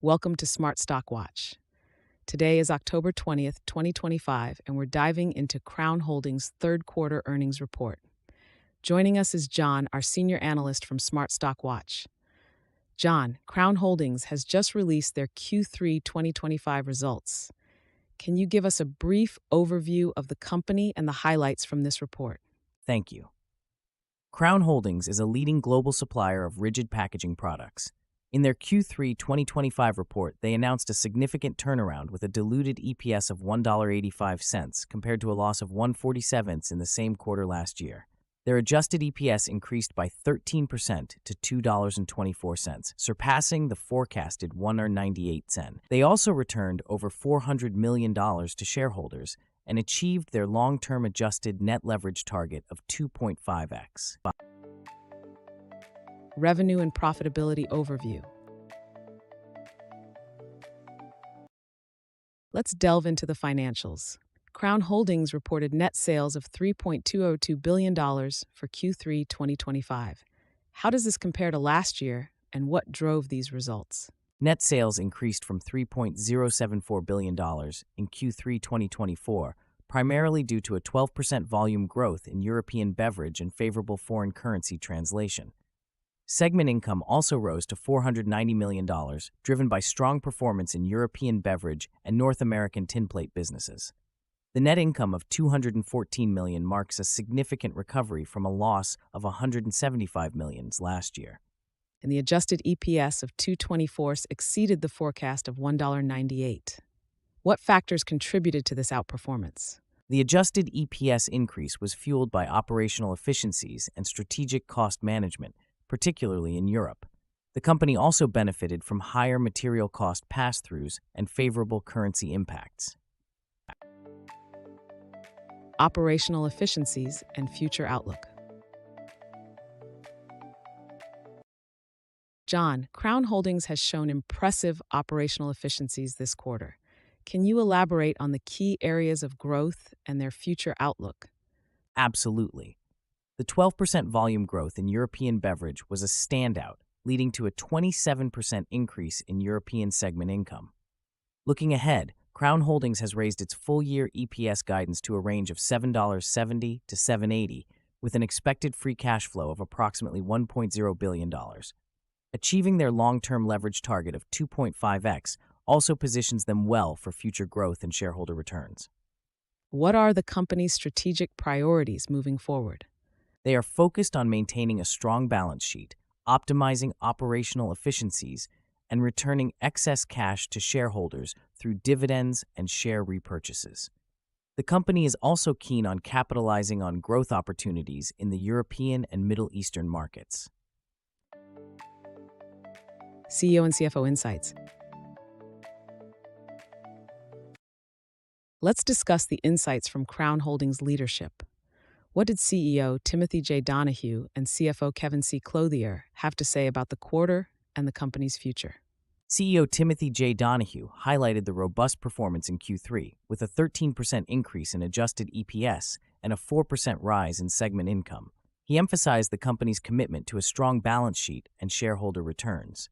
Welcome to Smart Stock Watch. Today is October 20th, 2025, and we're diving into Crown Holdings' third quarter earnings report. Joining us is John, our senior analyst from Smart Stock Watch. John, Crown Holdings has just released their Q3 2025 results. Can you give us a brief overview of the company and the highlights from this report? Thank you. Crown Holdings is a leading global supplier of rigid packaging products. In their Q3 2025 report, they announced a significant turnaround with a diluted EPS of $1.85 compared to a loss of $1.47 in the same quarter last year. Their adjusted EPS increased by 13% to $2.24, surpassing the forecasted $1.98. They also returned over $400 million to shareholders and achieved their long-term adjusted net leverage target of 2.5x. Revenue and profitability overview. Let's delve into the financials. Crown Holdings reported net sales of $3.202 billion for Q3 2025. How does this compare to last year, and what drove these results? Net sales increased from $3.074 billion in Q3 2024, primarily due to a 12% volume growth in European beverage and favorable foreign currency translation. Segment income also rose to $490 million, driven by strong performance in European beverage and North American tinplate businesses. The net income of $214 million marks a significant recovery from a loss of $175 million last year. And the adjusted EPS of $2.24 exceeded the forecast of $1.98. What factors contributed to this outperformance? The adjusted EPS increase was fueled by operational efficiencies and strategic cost management, particularly in Europe. The company also benefited from higher material cost pass-throughs and favorable currency impacts. Operational efficiencies and future outlook. John, Crown Holdings has shown impressive operational efficiencies this quarter. Can you elaborate on the key areas of growth and their future outlook? Absolutely. The 12% volume growth in European beverage was a standout, leading to a 27% increase in European segment income. Looking ahead, Crown Holdings has raised its full-year EPS guidance to a range of $7.70 to $7.80, with an expected free cash flow of approximately $1.0 billion. Achieving their long-term leverage target of 2.5x also positions them well for future growth and shareholder returns. What are the company's strategic priorities moving forward? They are focused on maintaining a strong balance sheet, optimizing operational efficiencies, and returning excess cash to shareholders through dividends and share repurchases. The company is also keen on capitalizing on growth opportunities in the European and Middle Eastern markets. CEO and CFO insights. Let's discuss the insights from Crown Holdings leadership. What did CEO Timothy J. Donahue and CFO Kevin C. Clothier have to say about the quarter and the company's future? CEO Timothy J. Donahue highlighted the robust performance in Q3, with a 13% increase in adjusted EPS and a 4% rise in segment income. He emphasized the company's commitment to a strong balance sheet and shareholder returns.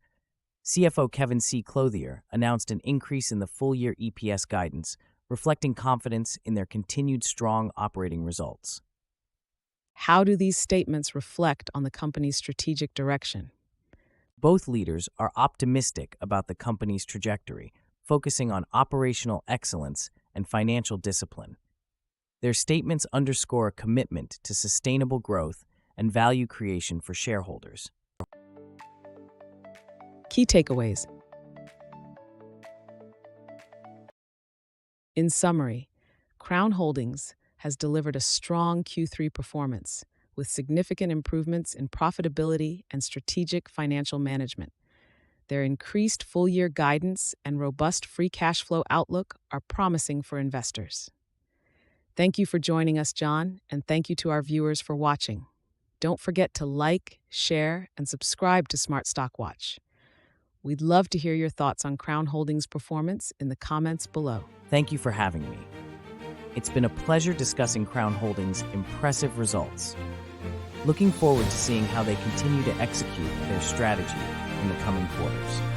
CFO Kevin C. Clothier announced an increase in the full-year EPS guidance, reflecting confidence in their continued strong operating results. How do these statements reflect on the company's strategic direction? Both leaders are optimistic about the company's trajectory, focusing on operational excellence and financial discipline. Their statements underscore a commitment to sustainable growth and value creation for shareholders. Key takeaways. In summary, Crown Holdings has delivered a strong Q3 performance with significant improvements in profitability and strategic financial management. Their increased full-year guidance and robust free cash flow outlook are promising for investors. Thank you for joining us, John, and thank you to our viewers for watching. Don't forget to like, share, and subscribe to Smart Stock Watch. We'd love to hear your thoughts on Crown Holdings' performance in the comments below. Thank you for having me. It's been a pleasure discussing Crown Holdings' impressive results. Looking forward to seeing how they continue to execute their strategy in the coming quarters.